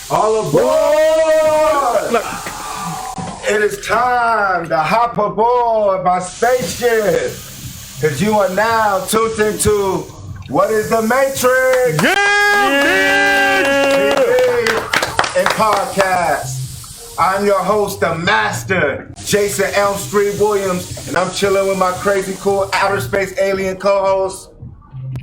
All aboard! It is time to hop aboard my spaceship. Because you are now tuned into What is the Matrix? And podcast. I'm your host, the master, Jason Elm Street Williams, and I'm chilling with my crazy cool outer space alien co-host,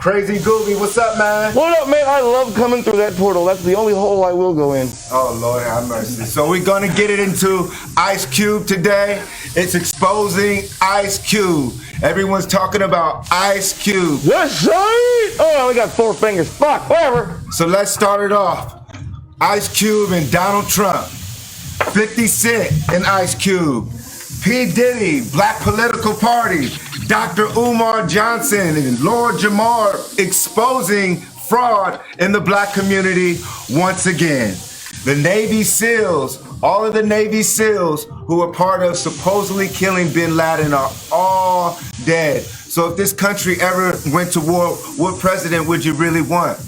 Crazy Gooby. What's up, man? What up, man? I love coming through that portal. That's the only hole I will go in. Oh, Lord have mercy. So we're going to get it into Ice Cube today. It's exposing Ice Cube. Everyone's talking about Ice Cube. Yes, sir! Oh, I only got 4 fingers. Fuck, whatever. So let's start it off. Ice Cube and Donald Trump. 50 Cent and Ice Cube. P. Diddy, Black Political Party. Dr. Umar Johnson and Lord Jamar exposing fraud in the black community once again. The Navy SEALs, all of the Navy SEALs who were part of supposedly killing bin Laden are all dead. So if this country ever went to war, what president would you really want?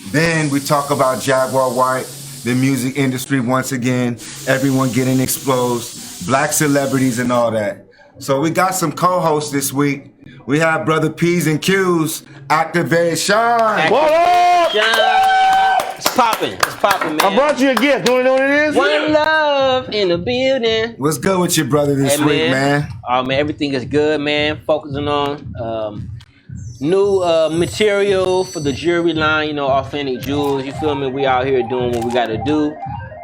Then we talk about Jaguar White, the music industry once again, everyone getting exposed, black celebrities and all that. So we got some co-hosts this week. We have brother PZNQZ, Activation. What up? It's popping, man. I brought you a gift. You want to know what it is? One love in the building. What's good with your brother this week, man? Oh, man, everything is good, man. Focusing on new material for the jewelry line, you know, authentic jewels. You feel me? We out here doing what we got to do.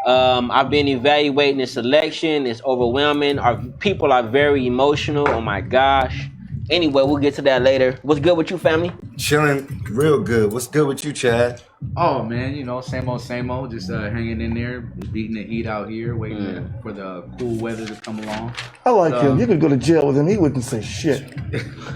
I've been evaluating this election. It's overwhelming. Our people are very emotional. Oh my gosh. Anyway, we'll get to that later. What's good with you, family? Chilling real good. What's good with you, Chad? Oh man, you know, same old, just hanging in there, beating the heat out here, waiting for the cool weather to come along. I like him. You could go to jail with him. He wouldn't say shit.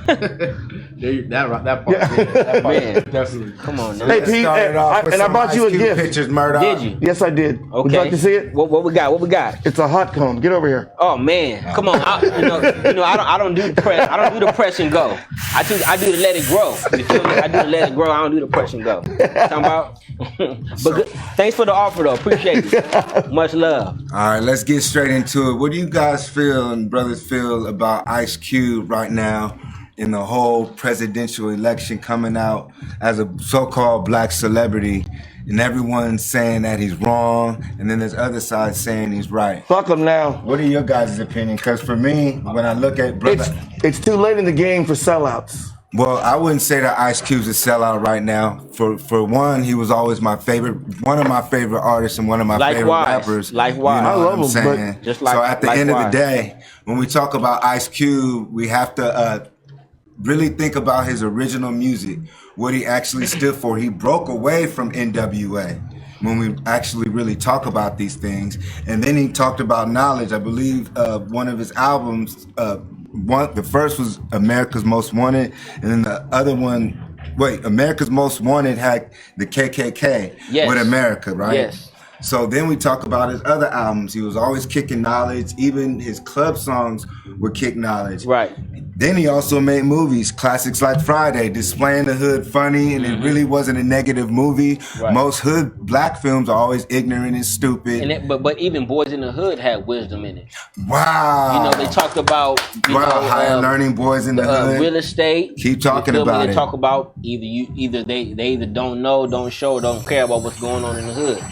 that part, Yeah. that part Man. definitely. Come on, now. Hey, Pete, and I brought you a gift. Pictures, Murdoch. Did you? Yes, I did. Okay. Would you like to see it? What we got? What we got? It's a hot comb. Get over here. Oh man, come on! I don't do the press. I don't do the press and go. I do the let it grow. You feel me? I do the let it grow. I don't do the press and go. Talking about. But good. Thanks for the offer, though. Appreciate it. Much love. All right, let's get straight into it. What do you guys feel and brothers feel about Ice Cube right now in the whole presidential election coming out as a so-called black celebrity? And everyone's saying that he's wrong, and then there's other sides saying he's right. Fuck him now. What are your guys' opinion? Because for me, when I look at brother, It's too late in the game for sellouts. well, I wouldn't say that Ice Cube's a sellout right now. For one, he was always one of my favorite artists and one of my favorite rappers. Likewise. You know I love what I'm him, saying? but just like- so at the end of the likewise. day, when we talk about Ice Cube, we have to really think about his original music, what he actually stood for. He broke away from NWA when we actually really talk about these things. And then he talked about knowledge. I believe one of his albums, the first was America's Most Wanted, and then the other one, America's Most Wanted had the KKK with America, right? Yes. So then we talk about his other albums. He was always kicking knowledge. Even his club songs would kick knowledge. Right. Then he also made movies, classics like Friday, displaying the hood funny, and it really wasn't a negative movie. Right. Most hood black films are always ignorant and stupid. And but even Boys in the Hood had wisdom in it. Wow. You know, they talked about higher learning boys in the hood. real estate. Keep talking You feel me? about They it. talk about they either don't know, don't show, don't care about what's going on in the hood.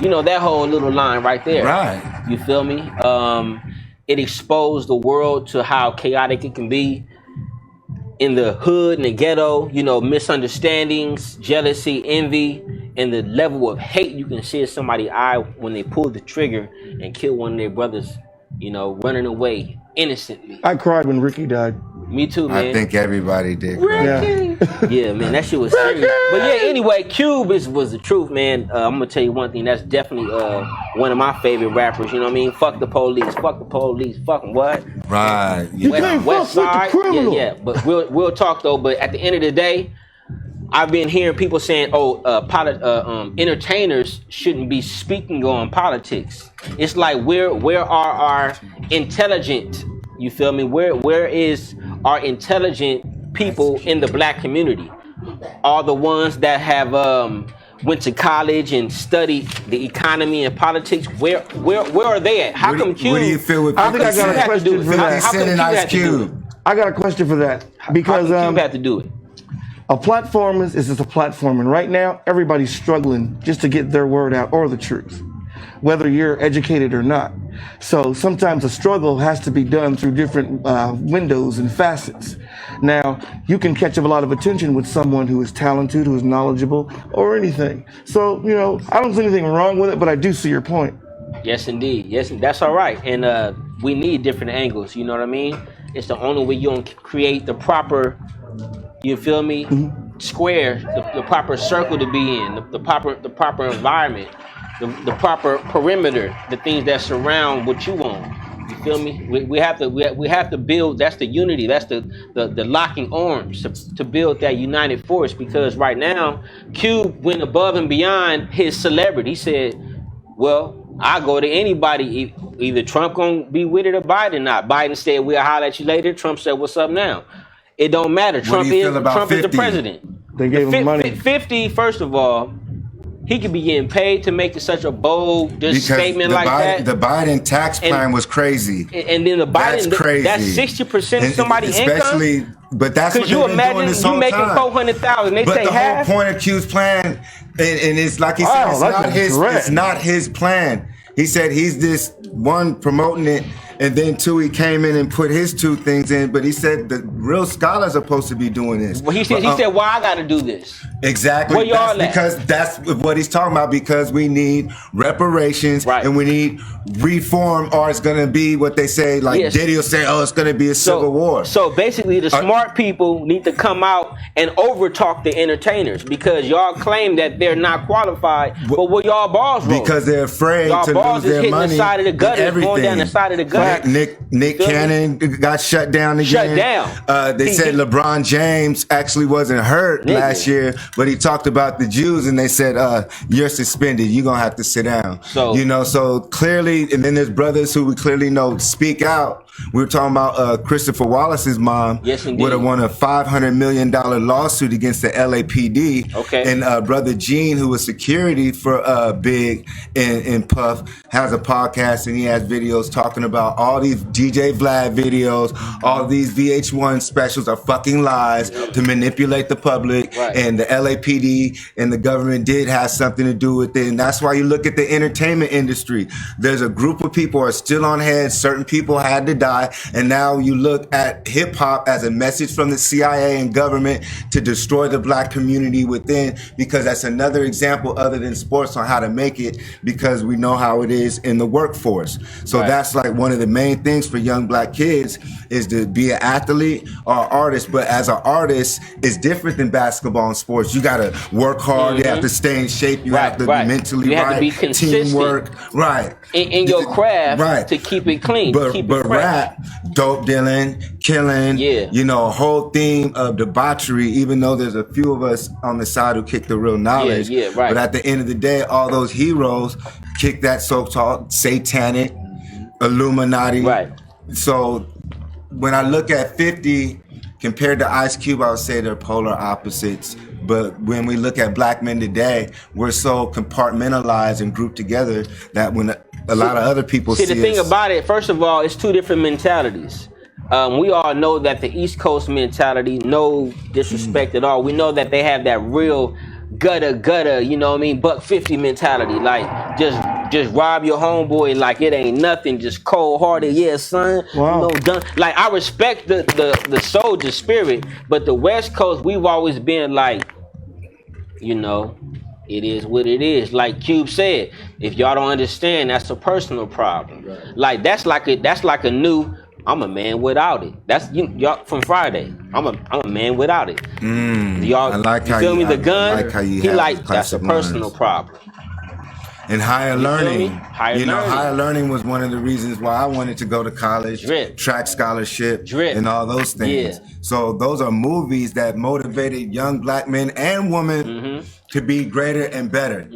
You know, that whole little line right there. Right. You feel me? It exposed the world to how chaotic it can be in the hood, in the ghetto, you know, misunderstandings, jealousy, envy, and the level of hate you can see in somebody's eye when they pull the trigger and kill one of their brothers, you know, running away innocently. I cried when Ricky died. Me too, man. I think everybody did. Yeah. Yeah, man, that shit was serious. But yeah, anyway, Cube was the truth, man. I'm gonna tell you one thing. That's definitely one of my favorite rappers. You know what I mean? Fuck the police. Fuck the police. Fuck 'em, what? Right. You can't West fuck with the Side. criminal. Yeah. But we'll talk though. But at the end of the day, I've been hearing people saying, entertainers shouldn't be speaking on politics. It's like where are our intelligent? You feel me? Where is our intelligent people in the black community? Are the ones that have went to college and studied the economy and politics. Where are they at? How come Cube? What do you feel with I think I 50 got a Cent? question for that. 50 Cent and Ice Cube. I got a question for that because how come Cube had to do it? a platform is just a platform, and right now everybody's struggling just to get their word out or the truth, whether you're educated or not. So sometimes a struggle has to be done through different windows and facets. Now, you can catch up a lot of attention with someone who is talented, who is knowledgeable, or anything. So, you know, I don't see anything wrong with it, but I do see your point. Yes, indeed. Yes, that's all right. And we need different angles. You know what I mean? It's the only way you don't create the proper, you feel me, square, the proper circle to be in, the proper environment, the proper perimeter, the things that surround what you want. You feel me? We have to build. That's the unity. That's the locking arms to build that united force. Because right now, Cube went above and beyond his celebrity. He said, "Well, I go to anybody. Either Trump gonna be with it or Biden not." Biden said, "We'll holler at you later." Trump said, "What's up now?" It don't matter. Trump is the president. They gave him money. 50, first of all, he could be getting paid to make such a bold statement like that. The Biden tax plan was crazy. And then the Biden, that's crazy. That's 60% of somebody's especially, income. But that's what you they've been doing imagine this you whole making time. 400,000. They But say the half. whole point of Q's plan, and it's like he said, it's not his plan. He said he's this one promoting it, and then two, he came in and put his 2 things in. But he said the real scholars are supposed to be doing this. Well, he said, "Why I got to do this?" Exactly. Where y'all at? Because that's what he's talking about. Because we need reparations, and we need reform, or it's going to be what they say. Like Diddy will say, "Oh, it's going to be a civil war." So basically, the smart people need to come out and overtalk the entertainers because y'all claim that they're not qualified. But where y'all balls roll? Because they're afraid to lose their hitting money. The side of the gutter, going down the side of the gutter. Nick Cannon got shut down again. Shut down. They said LeBron James actually wasn't hurt last year, but he talked about the Jews, and they said, "You're suspended. You're gonna have to sit down." So so clearly, and then there's brothers who we clearly know speak out. We were talking about Christopher Wallace's mom would have won a $500 million lawsuit against the LAPD. Okay. And brother Gene, who was security for Big and Puff, has a podcast, and he has videos talking about all these DJ Vlad videos, all these VH1 specials are fucking lies to manipulate the public. And the LAPD and the government did have something to do with it. And that's why you look at the entertainment industry. There's a group of people who are still on heads. Certain people had to die. And now you look at hip hop as a message from the CIA and government to destroy the black community within, because that's another example other than sports on how to make it, because we know how it is in the workforce. So that's like one of the main things for young black kids is to be an athlete or an artist. But as an artist, it's different than basketball and sports. You got to work hard. You have to stay in shape. You have to be mentally you have to be consistent. Teamwork. In your craft to keep it clean. But rap, dope dealing, killing, you know, a whole theme of debauchery, even though there's a few of us on the side who kick the real knowledge. But at the end of the day, all those heroes kick that so-called satanic, Illuminati. So when I look at 50 compared to Ice Cube, I would say they're polar opposites. But when we look at black men today, we're so compartmentalized and grouped together that when a lot of other people see the thing about it, first of all, it's 2 different mentalities. We all know that the East Coast mentality, no disrespect at all. We know that they have that real gutter, you know what I mean, $150 mentality. Like just rob your homeboy like it ain't nothing, just cold hearted, yeah, son. Wow. You know, done. Like I respect the soldier spirit, but the West Coast, we've always been like, you know, it is what it is. Like Cube said, if y'all don't understand, that's a personal problem. Like that's like a new. I'm a man without it. That's y'all from Friday. I'm a man without it. Y'all, I like how feel me? The gun. I like how you he have like that's a personal problem. And higher learning. Higher learning. Higher learning was one of the reasons why I wanted to go to college, track scholarship, and all those things. So those are movies that motivated young black men and women to be greater and better.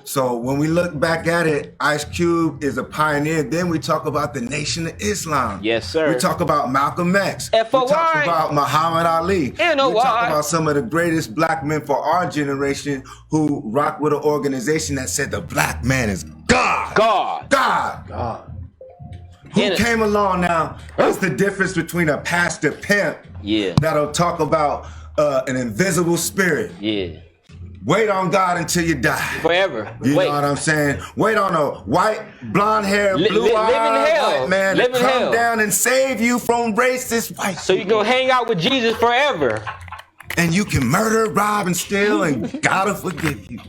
So when we look back at it, Ice Cube is a pioneer. Then we talk about the Nation of Islam. Yes, sir. We talk about Malcolm X. F.O.Y. We talk about Muhammad Ali. N.O.Y. We talk about some of the greatest black men for our generation who rock with an organization that said the black man is God. God. Who came along now? What's the difference between a pastor pimp that'll talk about an invisible spirit? Yeah. Wait on God until you die. Forever. You know what I'm saying? Wait on a white, blonde hair, blue eyed white man to come down and save you from racist white So you gonna hang out with Jesus forever. And you can murder, rob, and steal, and God will forgive you.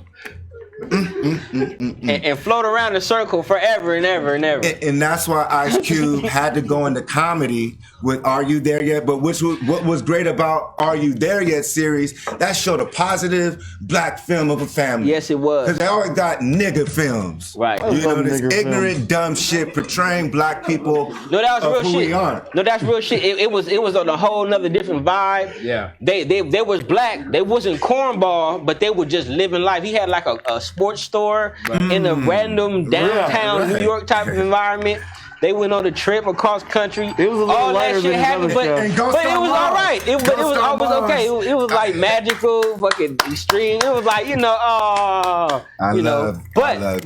And float around in circle forever and ever and ever. And that's why Ice Cube had to go into comedy with Are You There Yet? But what was great about Are You There Yet series, that showed a positive black film of a family. Yes, it was. Because they always got nigga films. Right. You know, this ignorant, dumb shit portraying black people No, that was real who shit. we are. No, that's real shit. It was on a whole nother different vibe. Yeah. They was black. They wasn't cornball, but they were just living life. He had like a sports store in a random downtown New York type of environment. They went on a trip across country. It was a little all lighter that shit than his happened, other shows. but it was all right. It was always okay. It was like magical, fucking extreme. It was like,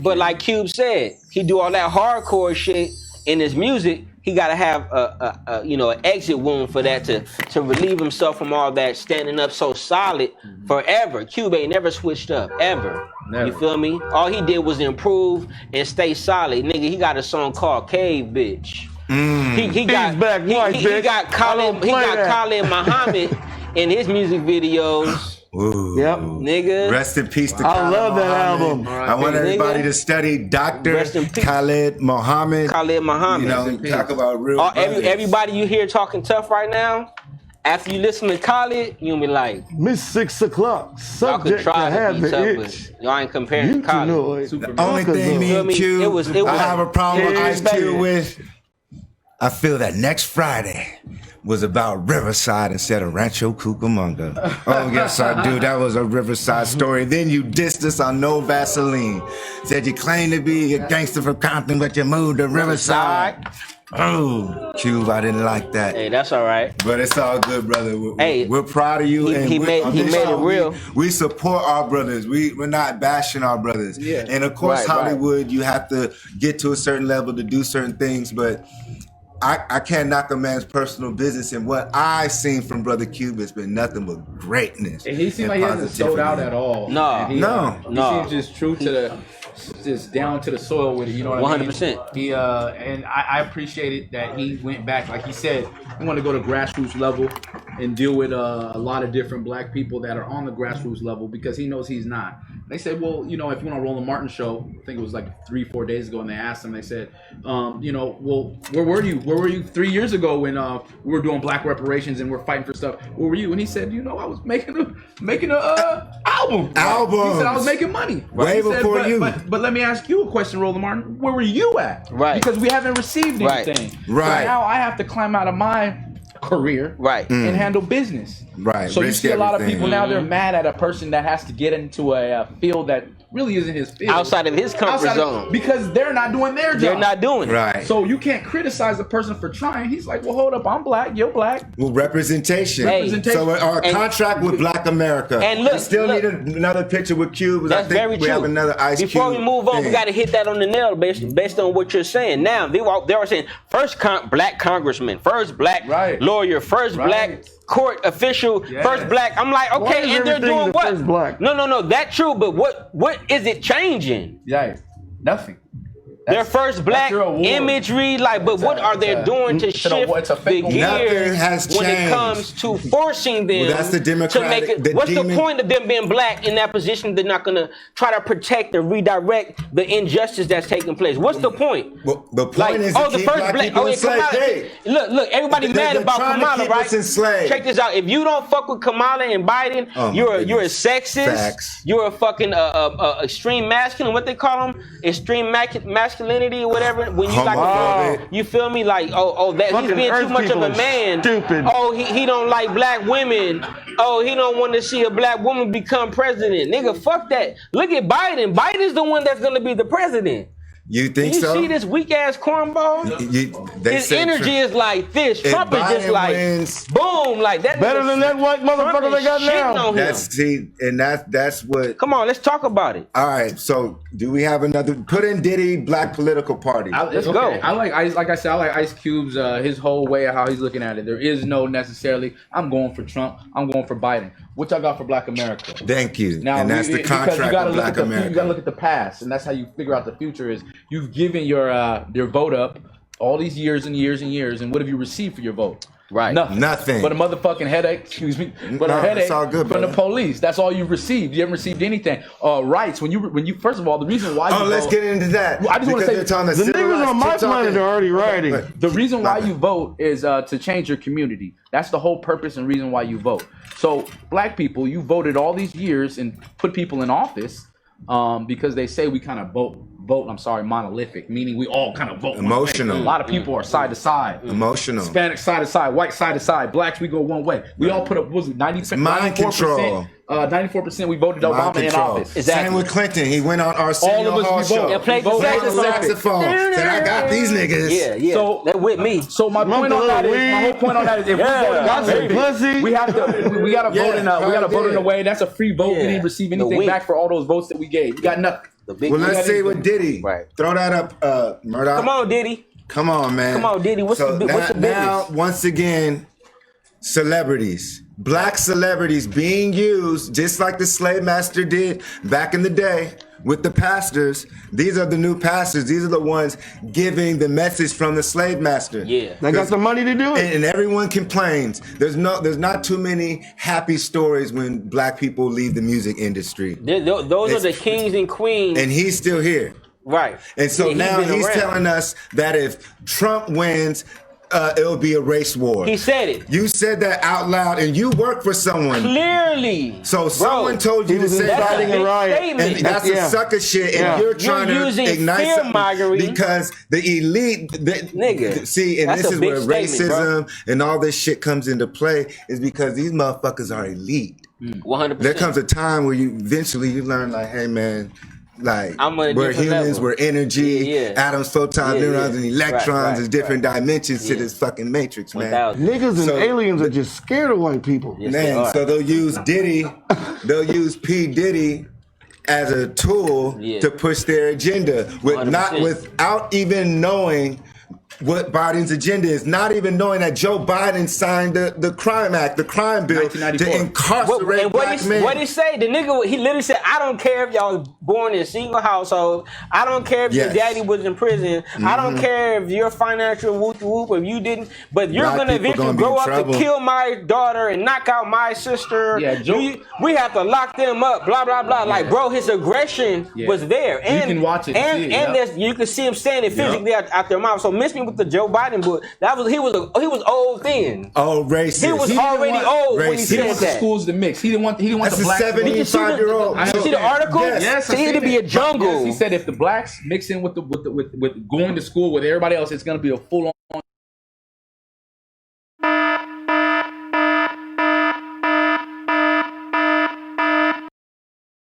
but like Cube said, he do all that hardcore shit in his music. He gotta have an exit wound for that to relieve himself from all that standing up so solid forever. Cube ain't never switched up ever. Never. You feel me? All he did was improve and stay solid. Nigga, he got a song called Cave Bitch. He got Khalid Muhammad in his music videos. Ooh. Yep. Nigga. Rest in peace to I love that album. I want everybody to study Dr. Khalid Muhammad. Khalid Muhammad. You know, talk about real everybody you hear talking tough right now, after you listen to Khalid, you'll be like, Miss 6 o'clock. y'all could Subject to try to have be tough, it. but y'all ain't comparing to Khalid. The only thing me and Q, I have a problem with Ice Cube with, I feel that next Friday was about Riverside instead of Rancho Cucamonga. Oh, yes, I do. That was a Riverside story. Then you dissed us on No Vaseline. Said you claim to be a gangster from Compton, but you moved to Riverside. Oh, Cube, I didn't like that. Hey, that's all right. But it's all good, brother. Hey, we're proud of you. He made it real. We support our brothers. We're not bashing our brothers. Yeah. And of course, Right. Hollywood, you have to get to a certain level to do certain things, but I can't knock a man's personal business, and what I've seen from Brother Cube has been nothing but greatness. And he seemed like he hasn't sold out at all. No. And he seems just true to just down to the soil with it. You know what I mean? 100%. He and I appreciated that he went back, like he said, he wanted to go to grassroots level and deal with a lot of different black people that are on the grassroots level, because he knows he's not. They said, well, if you want to roll a Martin show, I think it was like 3-4 days ago, and they asked him, they said, well, where were you? Where were you 3 years ago when we were doing black reparations and we're fighting for stuff? Where were you? And he said, I was making a album. He said, I was making money. Way before you. But let me ask you a question, Roland Martin. Where were you at? Right. Because we haven't received anything. Right. So now I have to climb out of my career and handle business. Right. So you Risk see a lot of everything. people now, they're mad at a person that has to get into a field that really isn't his field. Outside of his comfort zone. Because they're not doing their job. They're not doing it. Right. So you can't criticize a person for trying. He's like, well, hold up, I'm black, you're black. Well, representation. Hey. So our contract with Black America. And look, we still need another picture with Cube. That's very true. We have another Ice Cube. Before we move on, thing. we got to hit that on the nail based on what you're saying. Now, they were saying first black congressman, first black lawyer, first black court official, first black. I'm like, okay, and they're doing what? First black? No, that's true, but what is it changing? Yeah, nothing. Their first black imagery, but what are they doing to shift the gears when it comes to forcing them that's the Democratic, to make it? What's the point of them being black in that position? They're not going to try to protect and redirect the injustice that's taking place. What's the point? Well, the point is to keep black people enslaved. Hey, look, everybody mad about Kamala, right? Enslaved. Check this out. If you don't fuck with Kamala and Biden, you're a sexist. Facts. You're a fucking extreme masculine. What they call them? Extreme masculine. masculinity or whatever. When you like, Homophobic. you feel me? Like, that he's Fucking being too Earth much of people a are man. stupid. Oh, he don't like black women. Oh, he don't want to see a black woman become president. Nigga, fuck that. Look at Biden. Biden's the one that's gonna be the president. You think You so? see this weak ass cornball? They His say energy is like this. if Trump is just Biden like wins, boom, like that. Better nigga- than that white Trump motherfucker is they got shitting now. on him. that's what. Come on, let's talk about it. All right, so do we have another? Put in Diddy Black Political Party. Let's go. I like Ice. Like I said, I like Ice Cube's his whole way of how he's looking at it. There is no necessarily. I'm going for Trump. I'm going for Biden. What y'all got for Black America? Thank you. Now, and that's the because contract you gotta of look Black at the, America. You gotta look at the past, and that's how you figure out the future. Is you've given your vote up all these years and years and years, and what have you received for your vote? Right. Nothing. But a motherfucking headache, excuse me. But No, a headache it's all good, from the brother. police. That's all you've received. You haven't received anything. Rights. When you first of all, the reason why you let's vote, get into that. Well, I just wanna Because say, they're talking The civil niggas rights, on my TikTok planet and- are already rioting. the reason why My you bad. vote is to change your community. That's the whole purpose and reason why you vote. So black people, you voted all these years and put people in office because they say we kind of vote, monolithic, meaning we all kind of vote. one way. Emotional. A lot of people are side to side. Emotional. Hispanic side to side, white side to side, blacks we go one way. We all put up, what was it, 90%? Mind control. 94% we voted Mind Obama in control. office. Exactly. Same with Clinton. He went on Arsenio All of us, Hall we show. voted. Yeah, played the Vote. Played the saxophone. saxophone. Said, I got these niggas. Yeah. So- that with me. So my point on that is, my whole point on that is, if Yeah. we voted That's baby, a pussy. we have to, we got to vote in a, we got to vote in a way. That's a free vote. Yeah. We didn't receive The anything weak. back for all those votes that we gave. We got nothing. The big Well, one. let's see what Diddy. Right. Throw that up, Murdoch. Come on, Diddy. Come on, man. Come on, Diddy. What's the business? Now, once again, celebrities. Black celebrities being used just like the slave master did back in the day with the pastors. These are the new pastors. These are the ones giving the message from the slave master. Yeah. They got the money to do it. And everyone complains. There's not too many happy stories when black people leave the music industry. Those are the kings and queens. And he's still here. Right. And so Yeah, now been he's around. telling us that if Trump wins, it'll be a race war. He said it. You said that out loud, and you work for someone. Clearly. So someone told you he to was say That's a inciting that. big a riot. statement. And that's Yeah. a sucker shit, and Yeah. you're trying You're to using ignite fear-mongering. something because the elite, Nigga, see, and that's this a is big where statement, bro. racism and all this shit comes into play, is because these motherfuckers are elite. 100%. There comes a time where you learn, like, hey man, like I'm on a we're different humans, level. we're energy, Yeah. atoms, photons, Yeah, neurons, yeah. and electrons. Right, There's different dimensions to Yeah. this fucking matrix, man. 1,000. Niggas and So- aliens are just scared of white people. Yes, they Man, are. so they'll use Diddy, they'll use P. Diddy as a tool Yeah. to push their agenda without 100%. even knowing what Biden's agenda is, not even knowing that Joe Biden signed the crime act, the crime bill to 1994. incarcerate And black men. what he say? The nigga, he literally said, I don't care if y'all was born in a single household. I don't care if Yes. your daddy was in prison. I don't care if you're financial whoop if you didn't. But you're Black going to people eventually gonna be in grow up trouble. to kill my daughter and knock out my sister. Yeah, Joe- we have to lock them up, blah, blah, blah. Like, bro, his aggression Yeah. was there. And, can watch it and And, see it, and yeah. there's, you can see him saying it physically out their mouth. So miss me with the Joe Biden book. He was old then. Oh, racist. He was didn't already want- old when he racist. He said didn't want the that. schools to mix. He didn't want That's the a blacks to mix. Did you see 75-year-old. Did you see the article? Yes. See, it'd be a jungle. Yes, he said if the blacks mix in with going to school with everybody else, it's gonna be a full on